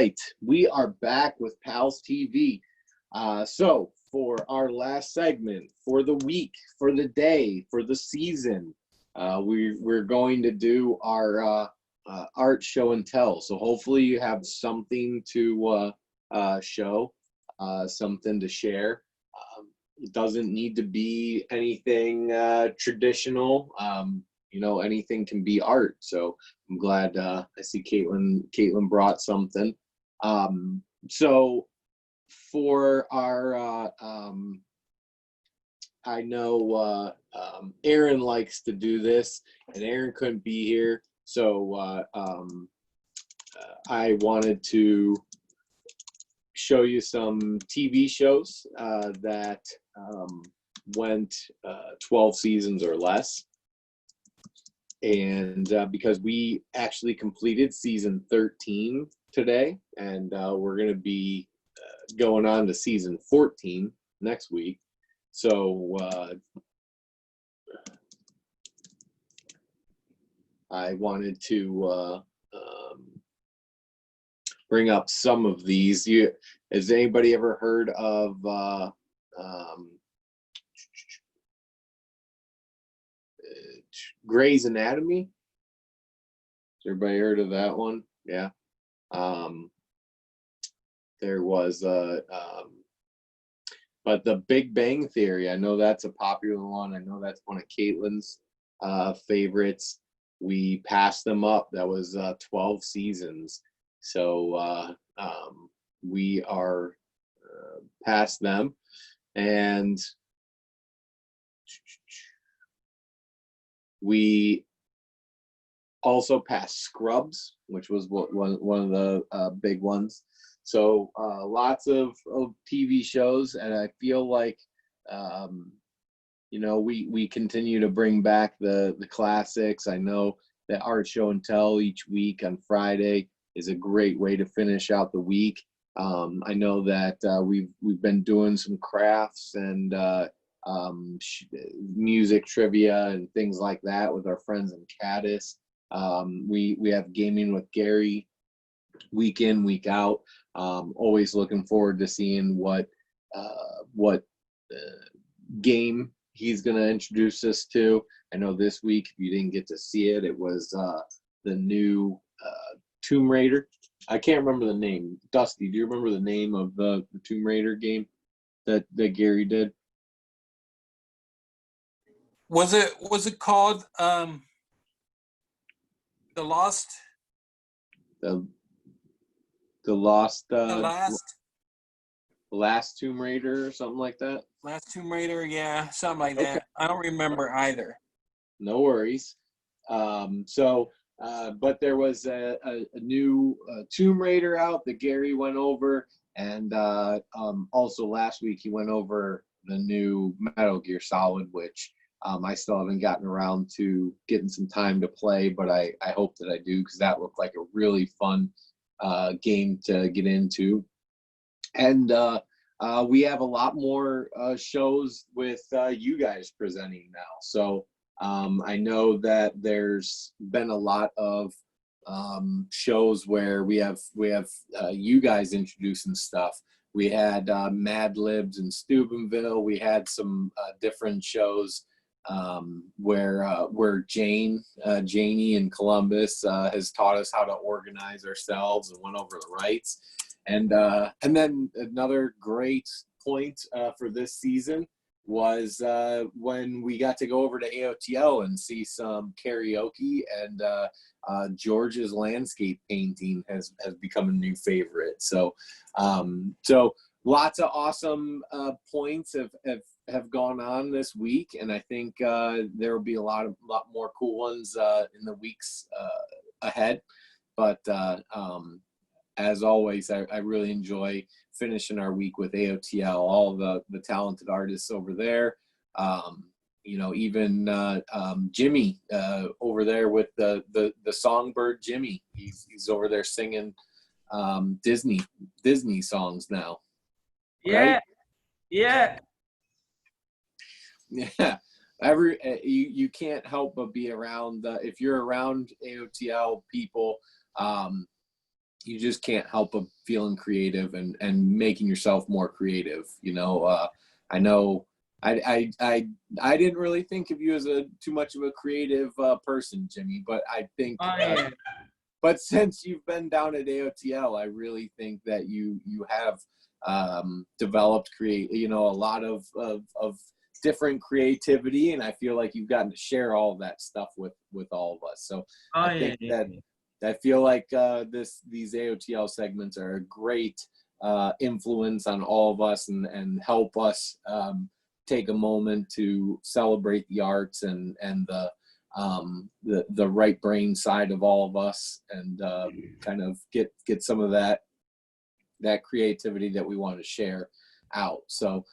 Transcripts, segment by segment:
right, we are back with PALS TV. So for our last segment, for the week, for the day, for the season, we're going to do our art show and tell. So hopefully you have something to show, something to share. It doesn't need to be anything traditional. Anything can be art. So I'm glad I see Caitlin brought something. So for our I know Aaron likes to do this, and Aaron couldn't be here, so I wanted to show you some TV shows that went 12 seasons or less. And because we actually completed season 13 today, and we're going to be going on to season 14 next week. So I wanted to bring up some of these. Has anybody ever heard of Grey's Anatomy? Has everybody heard of that one? Yeah. There was but the Big Bang Theory, I know that's a popular one. I know that's one of Caitlin's favorites. We passed them up. That was 12 seasons. So we are past them. And we also passed Scrubs, which was one of the big ones. So lots of TV shows, and I feel like we continue to bring back the classics. I know that Art Show and Tell each week on Friday is a great way to finish out the week. I know that we've been doing some crafts and music trivia and things like that with our friends in Caddis. We have Gaming with Gary week in, week out. Always looking forward to seeing what game he's going to introduce us to. I know this week, if you didn't get to see it, it was the new Tomb Raider. I can't remember the name. Dusty, do you remember the name of the Tomb Raider game that Gary did? Was it called the Lost? The Lost. The Last Tomb Raider or something like that. Last Tomb Raider, yeah, something like that. I don't remember either. No worries. But there was a new Tomb Raider out that Gary went over, and also last week he went over the new Metal Gear Solid, which I still haven't gotten around to getting some time to play, but I hope that I do, because that looked like a really fun game to get into. And we have a lot more shows with you guys presenting now. So I know that there's been a lot of shows where we have you guys introducing stuff. We had Mad Libs in Steubenville. We had some different shows where Janie in Columbus has taught us how to organize ourselves and went over the rights. And then another great point for this season was when we got to go over to AOTL and see some karaoke, and George's landscape painting has become a new favorite. So lots of awesome points have gone on this week, and I think there will be a lot more cool ones in the weeks ahead. But as always, I really enjoy finishing our week with AOTL, all the talented artists over there. Even Jimmy over there with the songbird Jimmy. He's over there singing Disney songs now. Yeah, right? yeah. Yeah. You can't help but be around if you're around AOTL people. you just can't help but feeling creative and making yourself more creative. I know I didn't really think of you as too much of a creative person, Jimmy, but I think Oh, yeah. but since you've been down at AOTL, I really think that you have developed a lot of different creativity, and I feel like you've gotten to share all of that stuff with all of us. So Oh, I yeah. think that I feel like these AOTL segments are a great influence on all of us and help us take a moment to celebrate the arts and the right brain side of all of us, and kind of get some of that creativity that we want to share out. So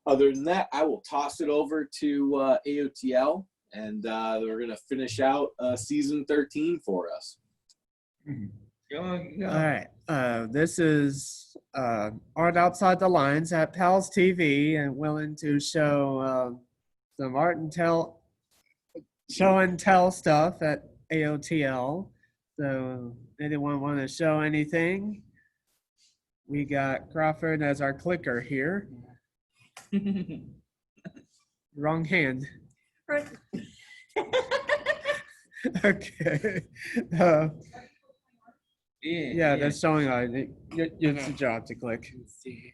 other than that, I will toss it over to AOTL, and we're going to finish out season 13 for us. Go. All right. This is Art Outside the Lines at PALS TV, and willing to show some show and tell stuff at AOTL. So anyone want to show anything? We got Crawford as our clicker here. Wrong hand. Okay. Yeah, that's showing it's a job to click. Let's see.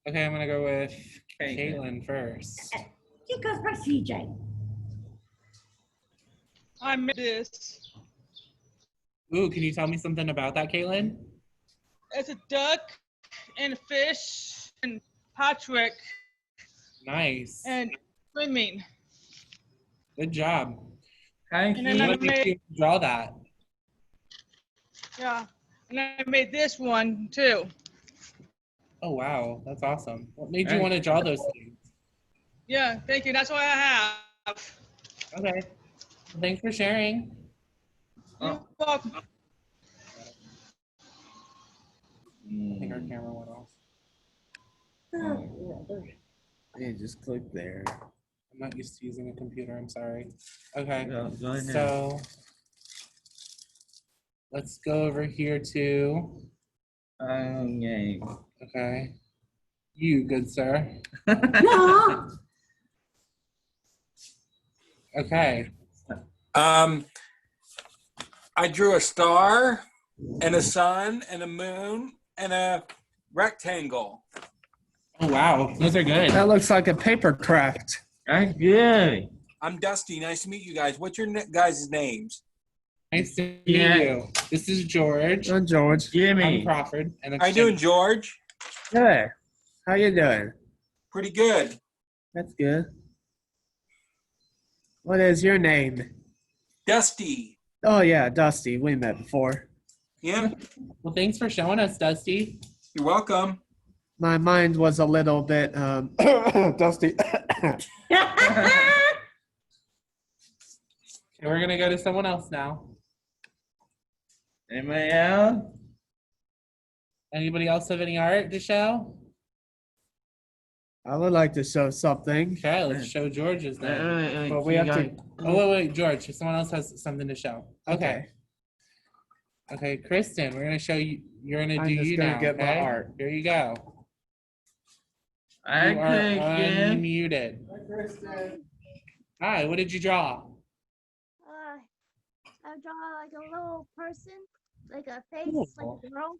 Okay, I'm gonna go with Caitlin first. Here goes my CJ. I made this. Ooh, can you tell me something about that, Caitlin? It's a duck and a fish and Patrick Nice. and swimming. Good job. Thank And then you. I What made you draw that? Yeah. And I made this one too. Oh wow, that's awesome. What made you Right. want to draw those things? Yeah, thank you. That's what I have. Okay. Well, thanks for sharing. You're welcome. I think our camera went off. You just click there. I'm not used to using a computer, I'm sorry. Okay. Go ahead. So let's go over here to, Okay. okay. You, good sir. No. Okay. I drew a star and a sun and a moon and a rectangle. Oh wow, those are good. That looks like a paper craft. That's good. I'm Dusty. Nice to meet you guys. What's your guys' names? Nice to meet Yeah. you. This is George. Oh, George. I'm Jimmy. Crawford. And How you doing, George? Good. How you doing? Pretty good. That's good. What is your name? Dusty. Oh yeah, Dusty. We met before. Yeah, Well, thanks for showing us, Dusty. you're welcome. My mind was a little bit dusty. Okay, we're gonna go to someone else now. Anybody else? Anybody else have any art to show? I would like to show something. Okay, let's show George's then. But we have to. Oh wait, George. Someone else has something to show. Okay. Okay, Kristen, we're gonna show you. You're gonna I'm do just you gonna now. get my Okay? art. Here you go. I You are think unmuted. Hi. What did you draw? I draw like a little person, like a face, Cool. like a girl,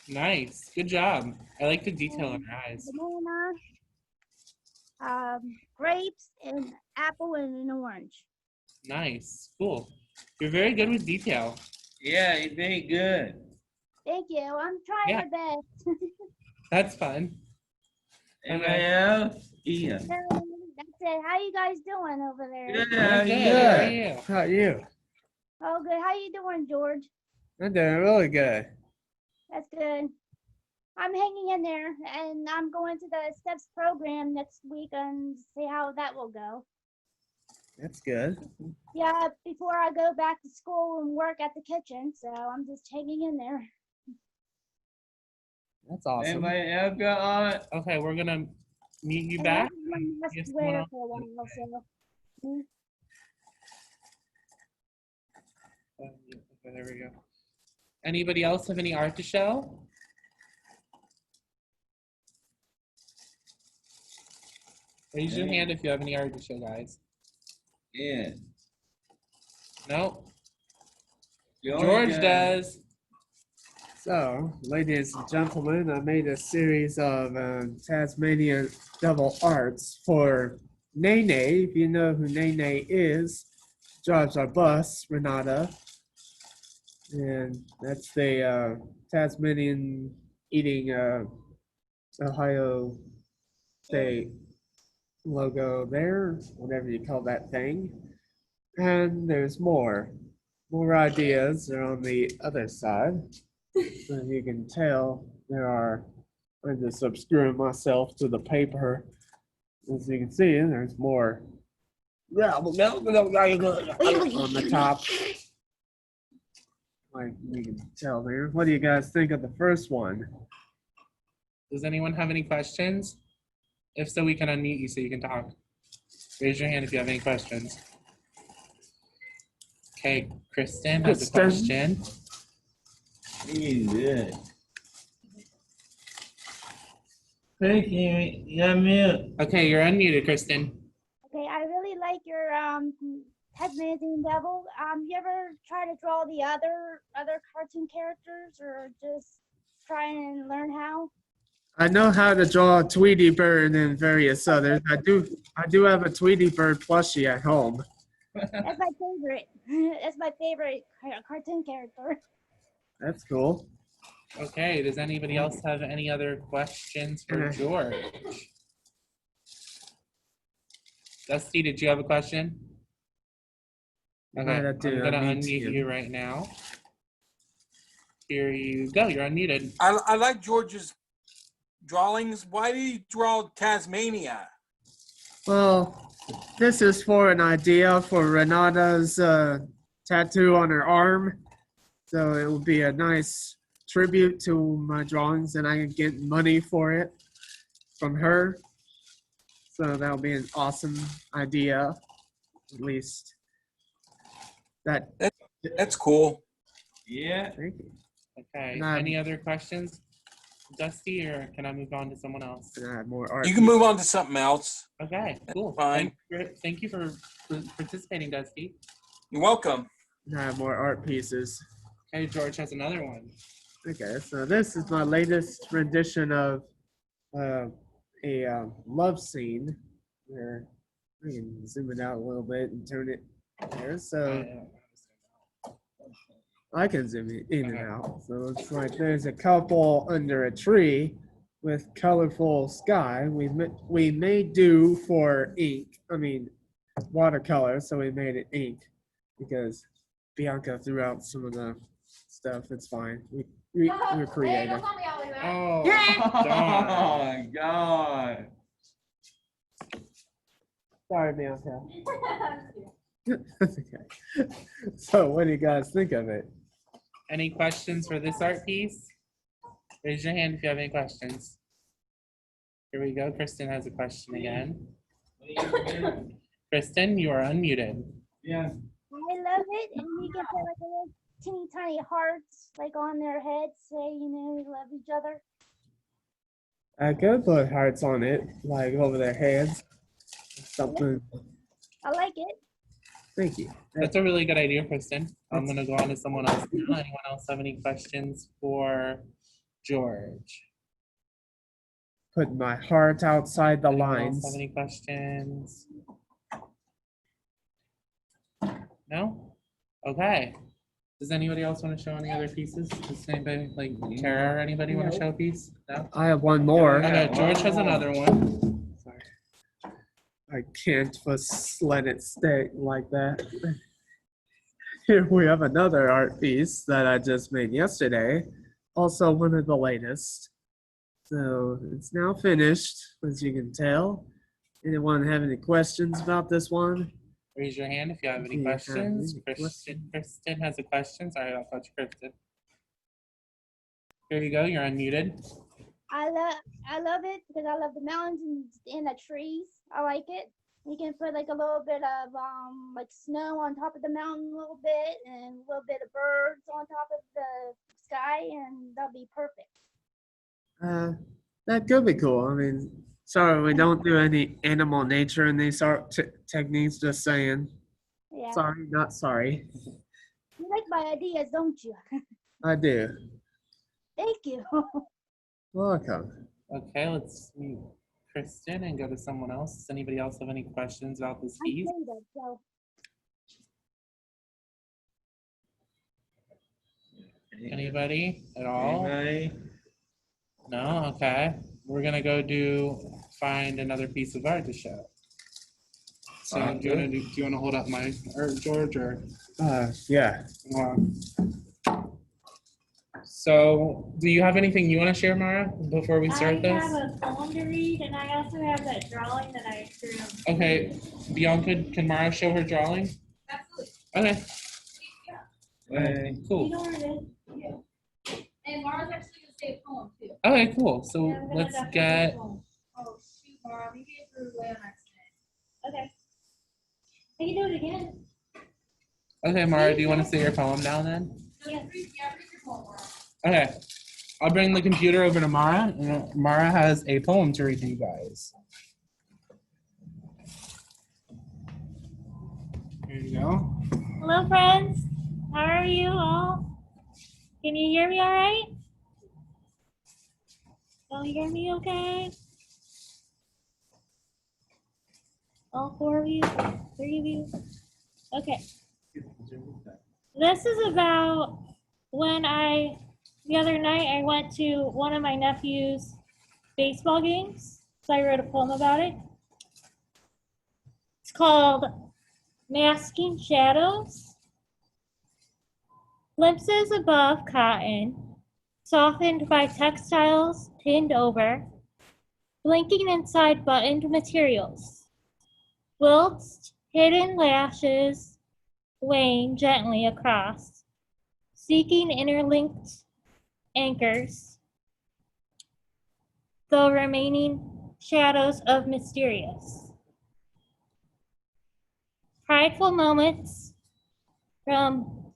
Nice. Good job. I like the detail in her eyes. banana, grapes, and apple, and an orange. Nice. Cool. You're very good with detail. Yeah, you did good. Thank you. I'm trying Yeah. my best. That's fun. Anybody else? Ian. So, that's it. How you guys doing over there? Yeah, We're good. yeah. How are you? How are you? Oh, good. How you doing, George? I'm doing really good. That's good. I'm hanging in there, and I'm going to the STEPS program next week and see how that will go. That's good. Yeah, before I go back to school and work at the kitchen, so I'm just hanging in there. That's awesome. Anybody else got art? Okay, we're gonna meet you And back. I have one last Yes, wear someone else. for a while, so. Okay, there we go. Anybody else have any art to show? Raise your hand if you have any art to show, guys. Yeah. Nope. George does. So, ladies and gentlemen, I made a series of Tasmanian double arts for Nene. If you know who Nene is, drives our bus, Renata. And that's the Tasmanian eating Ohio State logo there, whatever you call that thing. And there's more. More ideas are on the other side. So you can tell there are, I'm just obscuring myself to the paper. As you can see, there's more on the top. Like you can tell there. What do you guys think of the first one? Does anyone have any questions? If so, we can unmute you so you can talk. Raise your hand if you have any questions. Okay, Kristen has a question. He's good. Kristen, you're mute. Okay, you're unmuted, Kristen. Okay, I really like your Tasmanian Devil. You ever try to draw the other cartoon characters, or just try and learn how? I know how to draw a Tweety Bird and various others. I do have a Tweety Bird plushie at home. That's my favorite. That's my favorite cartoon character. That's cool. Okay, does anybody else have any other questions for George? Dusty, did you have a question? Okay, Right, I I'm do. gonna I need unmute to. you right now. Here you go, you're unmuted. I like George's drawings. Why did he draw Tasmania? Well, this is for an idea for Renata's tattoo on her arm. So it will be a nice tribute to my drawings, and I can get money for it from her. So that'll be an awesome idea, at least. That's cool. Yeah. Thank you. Okay, Nah. any other questions, Dusty, or can I move on to someone else? And I have more art. You can move on to something else. Okay, cool. Fine. Thank you for participating, Dusty. You're welcome. And I have more art pieces. Okay, George has another one. Okay, so this is my latest rendition of a love scene. Where I can zoom it out a little bit and turn it there. So I can zoom it in and out. So it's like there's a couple under a tree with colorful sky. We made do for ink. I mean, watercolor. So we made it ink because Bianca threw out some of the stuff. It's fine. We're creative. Oh, Oh darn. my God. Sorry, Bianca. Okay. So what do you guys think of it? Any questions for this art piece? Raise your hand if you have any questions. Here we go. Kristen has a question again. Kristen, you are unmuted. Yeah. I love it, and you can put like a little teeny tiny hearts like on their heads, say we love each other. I could put hearts on it, like over their heads. Something. I like it. Thank you. That's a really good idea, Kristen. I'm going to go on to someone else. Anyone else have any questions for George? Put my heart outside the Anyone else lines. have any questions? No? Okay. Does anybody else want to show any other pieces? Does anybody, like Tara or anybody want to show a piece? No? I have one more. Okay, George has another one. Sorry. I can't just let it stay like that. Here we have another art piece that I just made yesterday. Also one of the latest. So it's now finished, as you can tell. Anyone have any questions about this one? Raise your hand if you have any Do you have questions. any Kristen has a question. Sorry, I'll touch Kristen. Here you go. You're unmuted. I love it because I love the mountains and the trees. I like it. You can put like a little bit of like snow on top of the mountain a little bit and a little bit of birds on top of the sky, and that'll be perfect. That could be cool. I mean, sorry, we don't do any animal nature in these art techniques. Just saying. Yeah. Sorry, not sorry. You like my ideas, don't you? I do. Thank you. Welcome. Okay, let's mute Kristen and go to someone else. Does anybody else have any questions about this I'm piece? creative, so Anybody at all? Anybody? No? Okay. We're gonna go find another piece of art to show. So do you wanna hold up my art, George, or? Yeah. So do you have anything you wanna share, Mara, before we start I this? have a poem to read, and I also have that drawing that I drew. Okay, Bianca, can Mara show her drawing? Absolutely. Okay, Hey. You cool. know what it is? Yeah. And Mara's actually gonna say a poem too. Okay, cool. So Yeah, I'm gonna let's definitely get, do a poem. Oh shoot, Mara, maybe it drew away on accident. Okay. I can do it again. okay, Mara, do you wanna say your poem now then? Yeah, read your poem, Mara. Okay, I'll bring the computer over to Mara, and Mara has a poem to read to you guys. Here you go. Hello, friends. How are you all? Can you hear me all right? Can you hear me okay? All four of you? Three of you? Okay. This is about when the other night I went to one of my nephew's baseball games. So I wrote a poem about it. It's called Masking Shadows. Glimpses above cotton, softened by textiles pinned over, blinking inside buttoned materials. Whilst hidden lashes wane gently across, seeking interlinked anchors, though remaining shadows of mysterious. Prideful moments from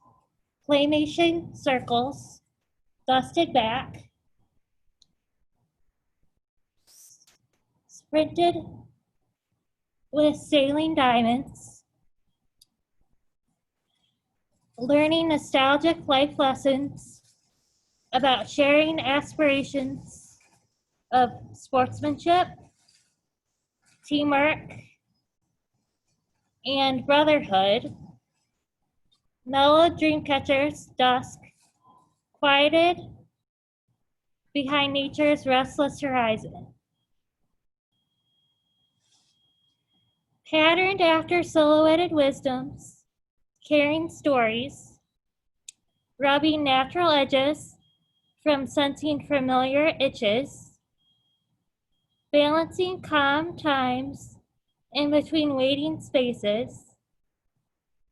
claymation circles, dusted back, sprinted with sailing diamonds, learning nostalgic life lessons about sharing aspirations of sportsmanship, teamwork, and brotherhood. Mellow dreamcatcher's dusk quieted behind nature's restless horizon. Patterned after silhouetted wisdoms, carrying stories, rubbing natural edges from sensing familiar itches, balancing calm times in between waiting spaces,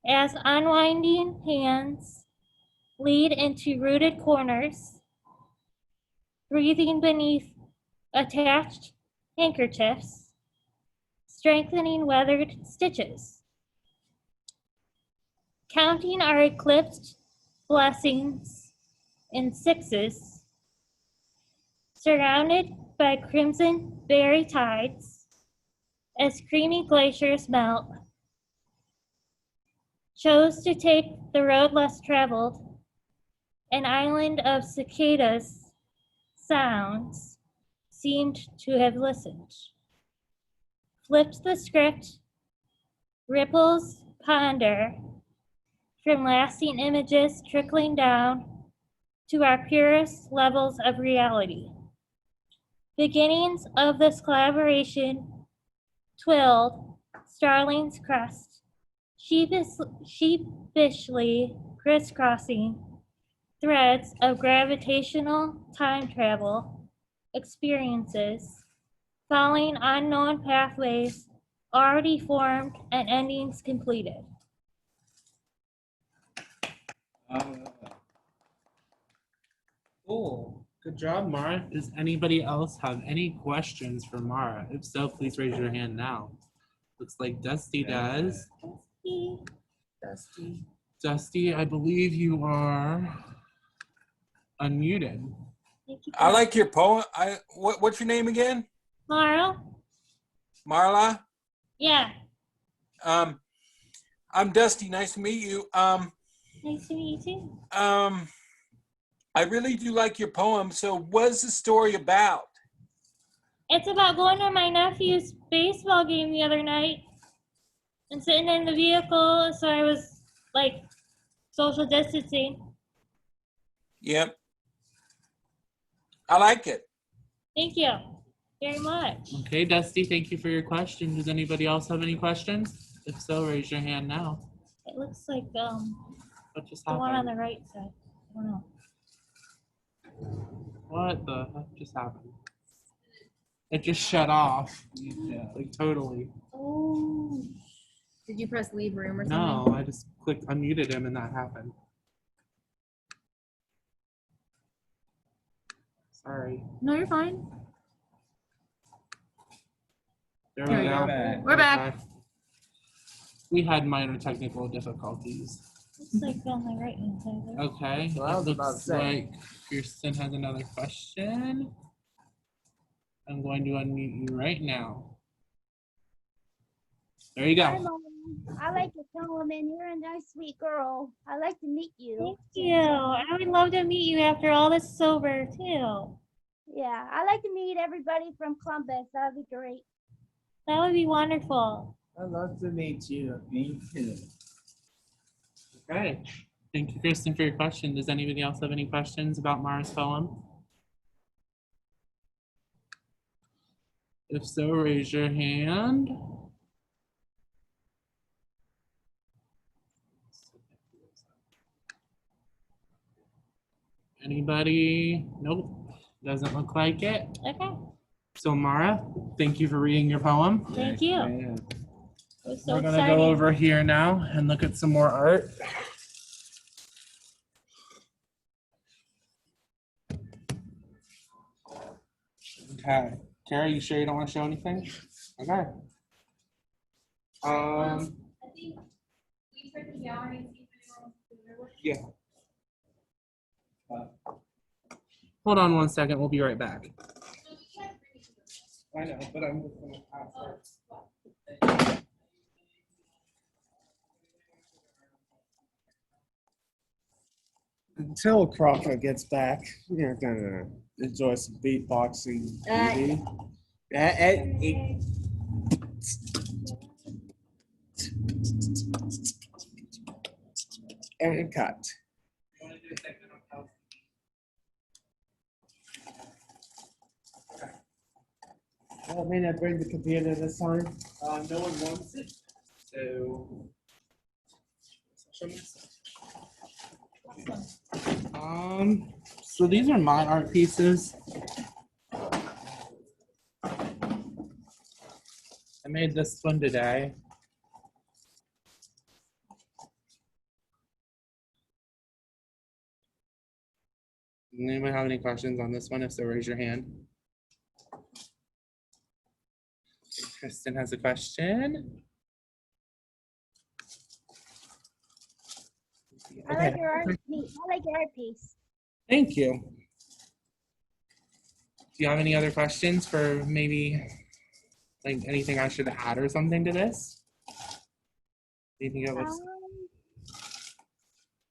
as unwinding hands lead into rooted corners, breathing beneath attached handkerchiefs, strengthening weathered stitches. Counting our eclipsed blessings in sixes, surrounded by crimson berry tides, as creamy glaciers melt, chose to take the road less traveled, an island of cicadas' sounds seemed to have listened. Flipped the script, ripples ponder, from lasting images trickling down to our purest levels of reality. Beginnings of this collaboration twilled starling's crest, sheepishly crisscrossing threads of gravitational time travel experiences, following unknown pathways already formed and endings completed. Cool. Good job, Mara. Does anybody else have any questions for Mara? If so, please raise your hand now. Looks like Dusty does. Dusty. Dusty, I believe you are unmuted. Thank you. I like your poem. What's your name again? Mara? Marla. Yeah. I'm Dusty. Nice to meet you. Nice to meet you too. I really do like your poem. So, what's the story about? It's about going to my nephew's baseball game the other night and sitting in the vehicle, so I was like social distancing. Yep. I like it. Thank you very much. Okay, Dusty, thank you for your question. Does anybody else have any questions? If so, raise your hand now. It looks like What just the one on happened? the right side. I don't know. What the heck just happened? It just shut off. Yeah, like totally. Oh. Did you press leave room or something? No, I just clicked unmuted him and that happened. Sorry. No, you're fine. There There we we go. go. We're back. Okay. We had minor technical difficulties. Looks like on the right hand side there. Okay. Well, I was it about to looks say. like Kirsten has another question. I'm going to unmute you right now. There you Hi, go. Mom. I like your poem, and you're a nice, sweet girl. I'd like to meet you. Thank you. I would love to meet you after all this is over too. Yeah, I'd like to meet everybody from Columbus. That'd be great. That would be wonderful. I'd love to meet you. Me too. Okay. Thank you, Kristen, for your question. Does anybody else have any questions about Mara's poem? If so, raise your hand. Anybody? Nope. Doesn't look like it. Okay. So Mara, thank you for reading your poem. Thank you. Yeah. It was so We're gonna exciting. go over here now and look at some more art. Okay. Kara, you sure you don't want to show anything? Okay. I think we check the gallery and see if anyone wants to do their work. Yeah. Hold on one second. We'll be right back. I know, but I'm just gonna pass it. Until Crawford gets back, we're gonna enjoy some beatboxing. Maybe. And cut. Well, may not bring the computer this time. No one wants it, so. So these are my art pieces. I made this one today. Anybody have any questions on this one? If so, raise your hand. Kristen has a question. I like your art piece. I like your art piece. Thank you. Do you have any other questions for maybe like anything I should add or something to this? Anything that looks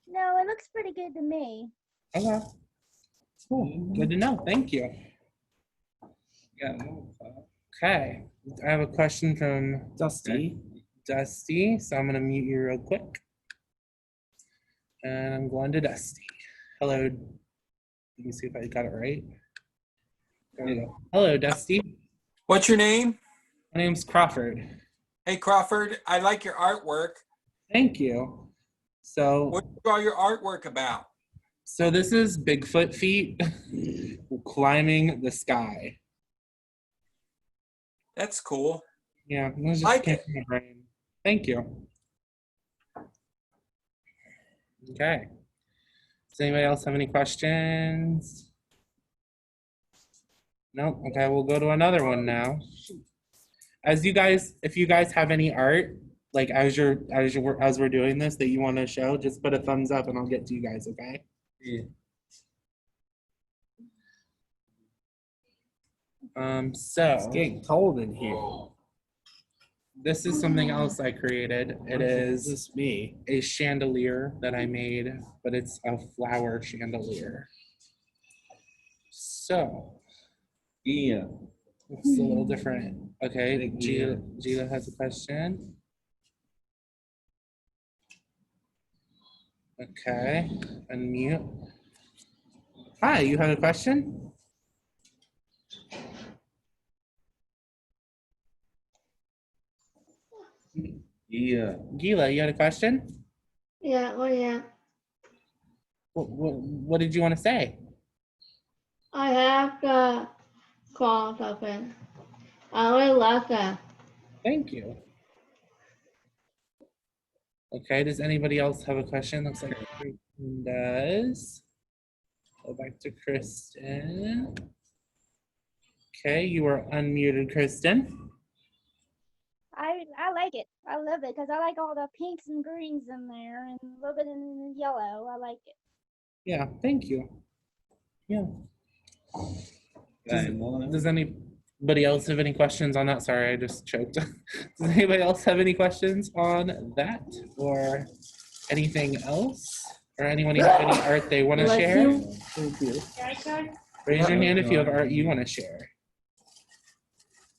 No, it looks pretty good to me. okay. Cool. Good to know. Thank you. Okay. I have a question from Dusty. Dusty, so I'm gonna mute you real quick. And I'm going to Dusty. Hello. Let me see if I got it right. There we go. Hello, Dusty. What's your name? My name's Crawford. Hey, Crawford. I like your artwork. Thank you. So, What do you draw your artwork about? so this is Bigfoot feet climbing the sky. That's cool. Yeah, it was just Like came it. from my brain. Thank you. Okay. Does anybody else have any questions? No? Okay, we'll go to another one now. if you guys have any art, like as we're doing this that you want to show, just put a thumbs up and I'll get to you guys, okay? Yeah. It's So getting cold in here. this is something else I created. It is just me. a chandelier that I made, but it's a flower chandelier. So Yeah. it's a little different. Okay, Thank you. Gila has a question. Okay, unmute. Hi, you have a question? Yeah. Gila, you had a question? Yeah, oh yeah. What did you want to say? I have the call open. I really like that. Thank you. Okay, does anybody else have a question? Looks like Kristen does. Go back to Kristen. Okay, you are unmuted, Kristen. I like it. I love it because I like all the pinks and greens in there and a little bit in yellow. I like it. Yeah, thank you. Yeah. Does anybody else have any questions on that? Sorry, I just choked. Does anybody else have any questions on that or anything else? Or anyone have any art they want to Bless share? you. Thank you. Raise your hand if you have art you want to share.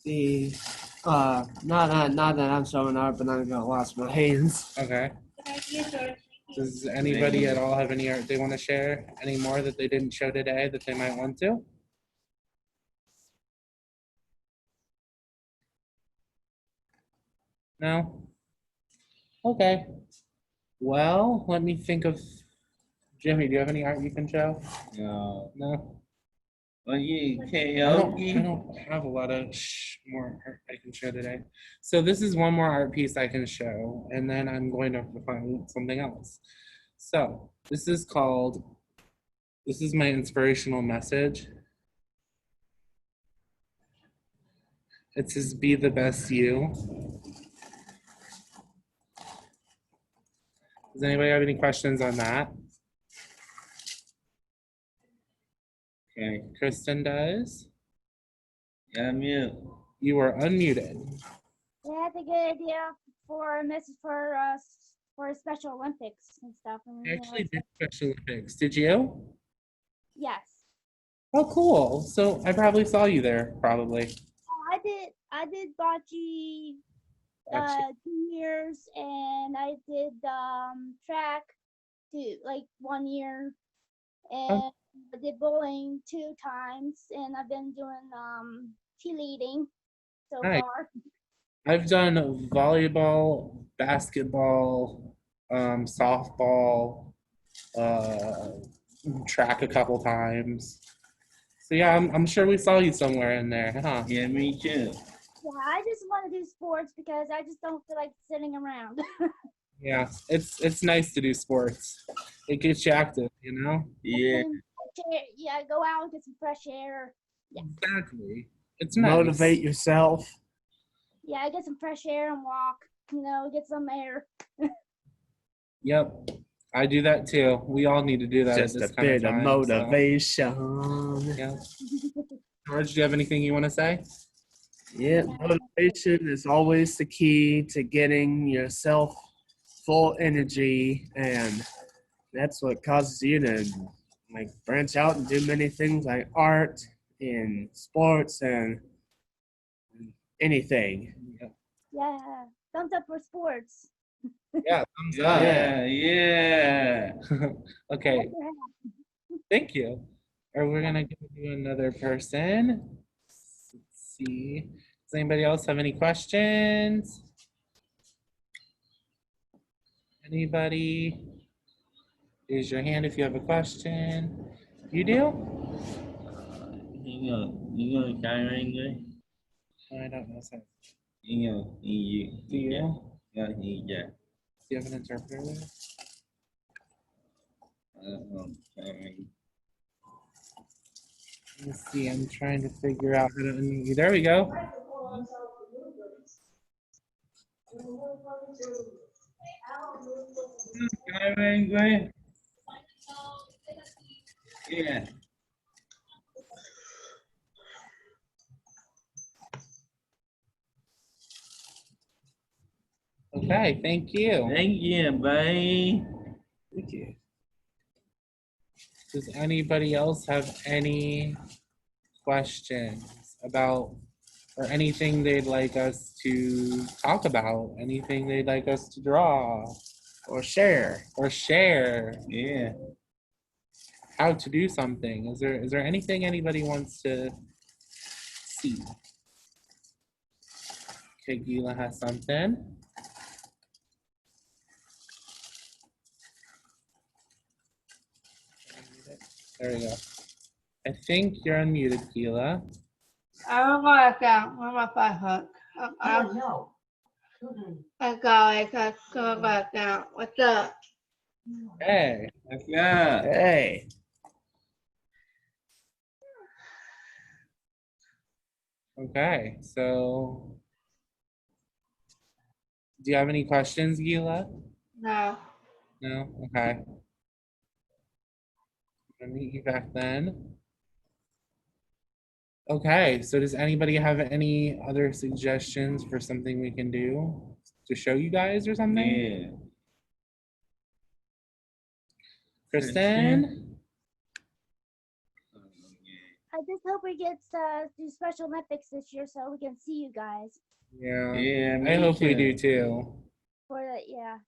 The not that I'm showing art, but I'm gonna wash my hands. Okay. Does anybody at all have any art they want to share? Any more that they didn't show today that they might want to? No? Okay. Well, let me think of Jimmy, do you have any art you can show? No. No? Well, you I karaoke. don't have a lot of more art I can show today. So this is one more art piece I can show, and then I'm going to find something else. So this is my inspirational message. It says, be the best you. Does anybody have any questions on that? Okay, Kristen does. Yeah, mute. You are unmuted. Yeah, that's a good idea for a message for Special Olympics and stuff. And, I actually did Special Olympics. Did you? Yes, Oh, cool. So I probably saw you there, probably. I did bocce Gotcha. 2 years, and I did track too, like 1 year, and I did bowling 2 times, and I've been doing cheerleading so Nice. far. I've done volleyball, basketball, softball, track a couple times. So yeah, I'm sure we saw you somewhere in there, huh? Yeah, me too. Yeah, I just want to do sports because I just don't feel like sitting around. Yeah, it's nice to do sports. It gets you active, you know? Yeah. And yeah, go out and get some fresh air. Yeah. Exactly. It's nice. Motivate yourself. Yeah, get some fresh air and walk. Get some air. Yep. I do that too. We all need to do that. Just at a this kind bit of time, motivation. So, yeah. George, do you have anything you want to say? Yeah, motivation is always the key to getting yourself full energy, and that's what causes you to like branch out and do many things like art and sports and anything. Yeah, thumbs up for sports. Yeah, thumbs up. Yeah, yeah. Okay, thank you. Or we're gonna go to another person. Let's see. Does anybody else have any questions? Anybody? Raise your hand if you have a question. You do? You gonna carry English? I don't know. So, You. do you? Yeah. Do you have an interpreter there? Carry. Let's see. I'm trying to figure out how to unmute you. There we go. Skyline Gray? Yeah. Okay, thank you. Thank you, buddy. Thank you. Does anybody else have any questions about or anything they'd like us to talk about? Anything they'd like us to draw Or share. or share? Yeah. How to do something? Is there anything anybody wants to see? Okay, Gila has something. There we go. I think you're unmuted, Gila. I don't like that. Where my phone hook? No. I got it. I go back down. What's up? Hey. Yeah. Hey. Okay, so do you have any questions, Gila? No. No? Okay. I'll meet you back then. Okay, so does anybody have any other suggestions for something we can do to show you guys or something? Yeah. Kristen? I just hope we get to do Special Olympics this year so we can see you guys. Yeah. Yeah, I me hope we too. do too. For the, yeah.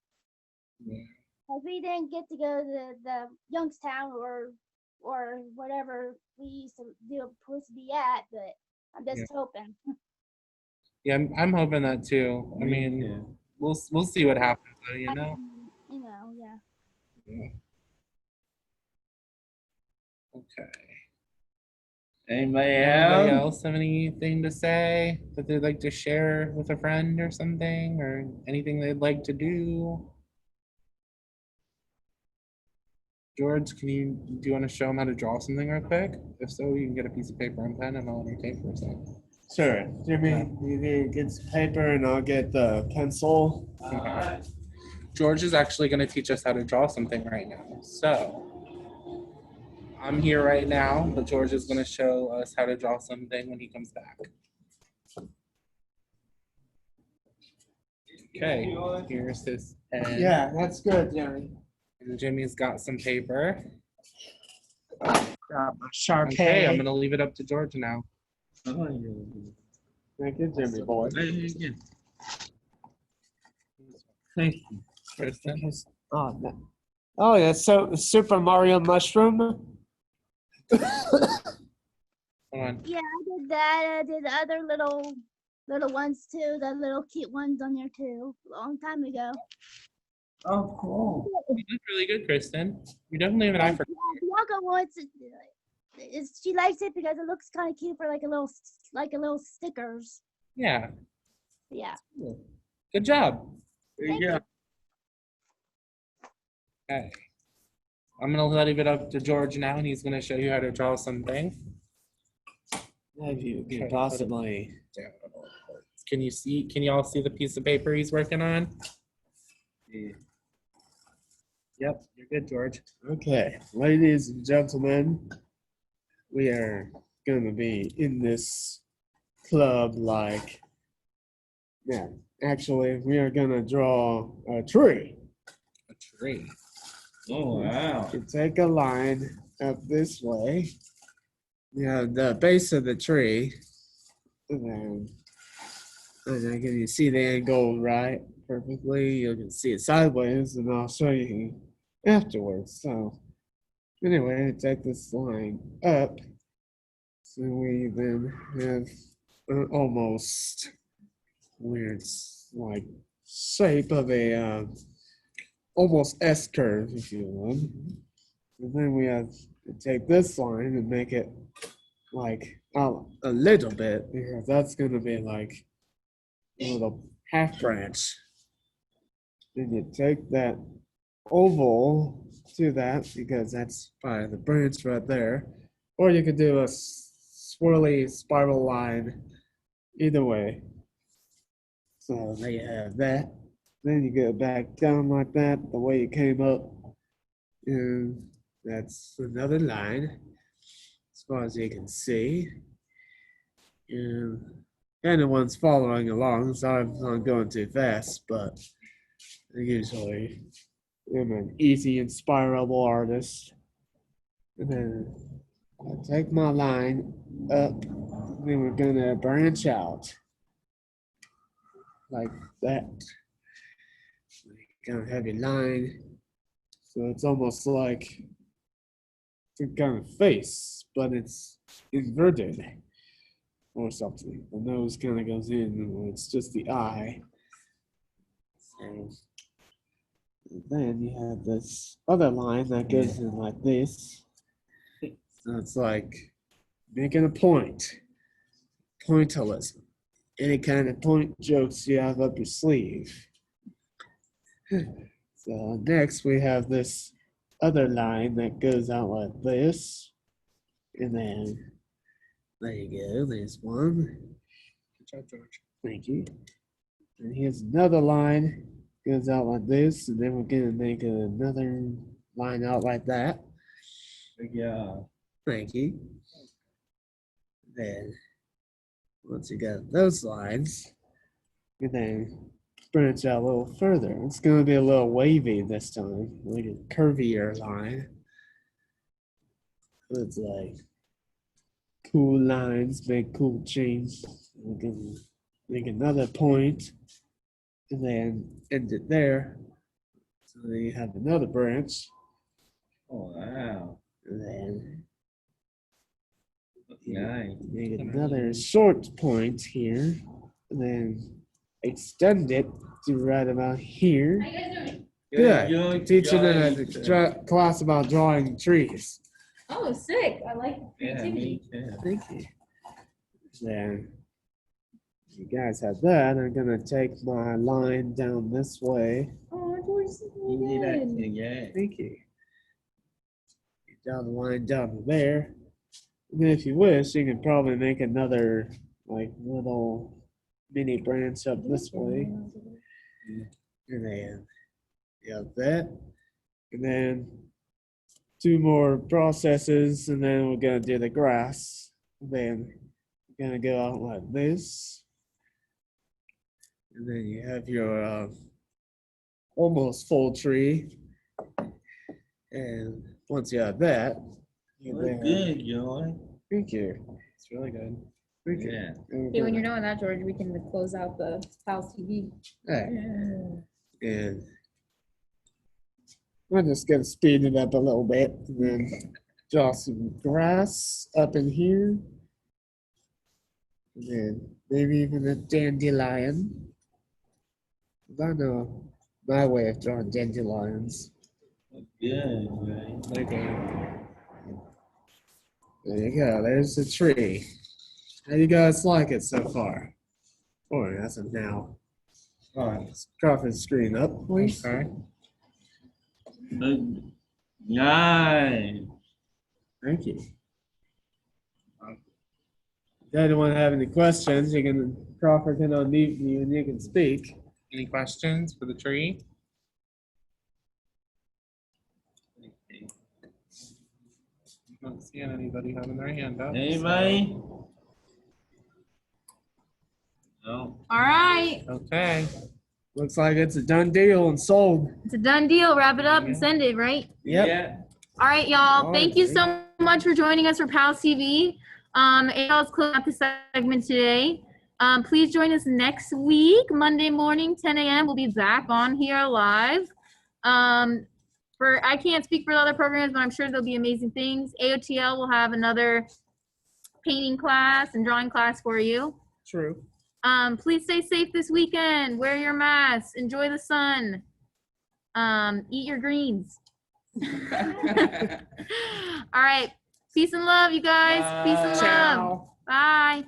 Yeah. If we didn't get to go to the Youngstown or whatever we used to do supposed to be at, but I'm just hoping. Yeah, I'm hoping that too. I mean, too. we'll see what happens, though, you know. You know, yeah. Yeah. Okay. Anybody Anybody else? else have anything to say that they'd like to share with a friend or something, or anything they'd like to do? George, do you want to show them how to draw something real quick? If so, you can get a piece of paper and pen, and I'll entertain for a second. Sure. Jimmy, you get some paper and I'll get the pencil. Okay. George is actually going to teach us how to draw something right now. So I'm here right now, but George is going to show us how to draw something when he comes back. Okay, here's his pen. Yeah, that's good, Jimmy. And Jimmy's got some paper. Got my Sharpay. Okay, I'm going to leave it up to George now. Thank you, Jimmy boy. Thank you. Kristen? Oh, no. Oh, yeah, so Super Mario Mushroom. Hold on. Yeah, I did that. I did the other little ones too, the little cute ones on there too, a long time ago. Oh, cool. You did really good, Kristen. You definitely have an eye for. Bianca wants it. She likes it because it looks kind of cute for like a little stickers. Yeah. Yeah. Good job. Yeah. Okay. I'm gonna leave it up to George now, and he's gonna show you how to draw something. Have you can possibly? Can you see? Can you all see the piece of paper he's working on? Yeah. Yep, you're good, George. Okay, ladies and gentlemen, we are gonna be in this club like. Yeah, actually, we are gonna draw a tree. A tree. Oh, wow. You take a line up this way. You have the base of the tree. And then can you see the angle right perfectly? You can see it sideways, and I'll show you afterwards. So anyway, take this line up. So we then have an almost weird like shape of a almost S curve, if you will. And then we have to take this line and make it like a little bit, because that's going to be like a little half branch. Then you take that oval to that, because that's by the branch right there. Or you could do a swirly spiral line, either way. So there you have that. Then you go back down like that, the way you came up. And that's another line, as far as you can see. And anyone's following along, sorry if I'm going too fast, but usually I'm an easy, inspirable artist. And then I take my line up, then we're gonna branch out like that. Kind of heavy line, so it's almost like some kind of face, but it's inverted or something. The nose kind of goes in, or it's just the eye. So and then you have this other line that goes in like this. So it's like making a point, pointillism. Any kind of point jokes you have up your sleeve. So next we have this other line that goes out like this. And then there you go, there's one. Good job, George. Thank you. And here's another line, goes out like this, and then we're gonna make another line out like that. Yeah. Thank you. Then once you got those lines, you then branch out a little further. It's gonna be a little wavy this time, like a curvier line. It's like cool lines, make cool change. We can make another point and then end it there. So then you have another branch, Oh, wow. and then Nice. make another short point here, and then extend it to right about here. How you guys doing? Good. Teaching a class about drawing trees. Oh, sick. I like Yeah, creativity. me too. Thank you. Then you guys have that. I'm gonna take my line down this way. Oh, George, this is You really did that good. too, yeah. Thank you. Down the line down to there. And then if you wish, you can probably make another like little mini branch up this way. And then you have that. And then two more processes, and then we're gonna do the grass. And then we're gonna go out like this. And then you have your almost full tree. And once you have that, you Look then good, Joy. thank you. It's really good. Thank you. Yeah. And Okay, when you're done with that, George, we can close out the PALS TV. Alright. And I'm just gonna speed it up a little bit and then draw some grass up in here. And then maybe even a dandelion. I know my way of drawing dandelions. Look good, right? Really good. There you go, there's the tree. How do you guys like it so far? Oh, as of now. All right, let's cover the screen up, please. Okay. Look nice. Thank you. If anyone have any questions, you can, Crawford can unmute you and you can speak. Any questions for the tree? I'm not seeing anybody having their hand up. Anybody? No. All right. Okay. Looks like it's a done deal and sold. It's a done deal. Wrap it up and send it, right? Yep. Yeah. All right, y'all. All Thank right, you so much for joining us for PALS TV. AL's closing out the segment today. Please join us next week, Monday morning, 10 a.m. We'll be back on here live. I can't speak for the other programs, but I'm sure there'll be amazing things. AOTL will have another painting class and drawing class for you. True. Please stay safe this weekend. Wear your masks. Enjoy the sun. Eat your greens. All right. Peace and love, you guys. Peace and love. Bye.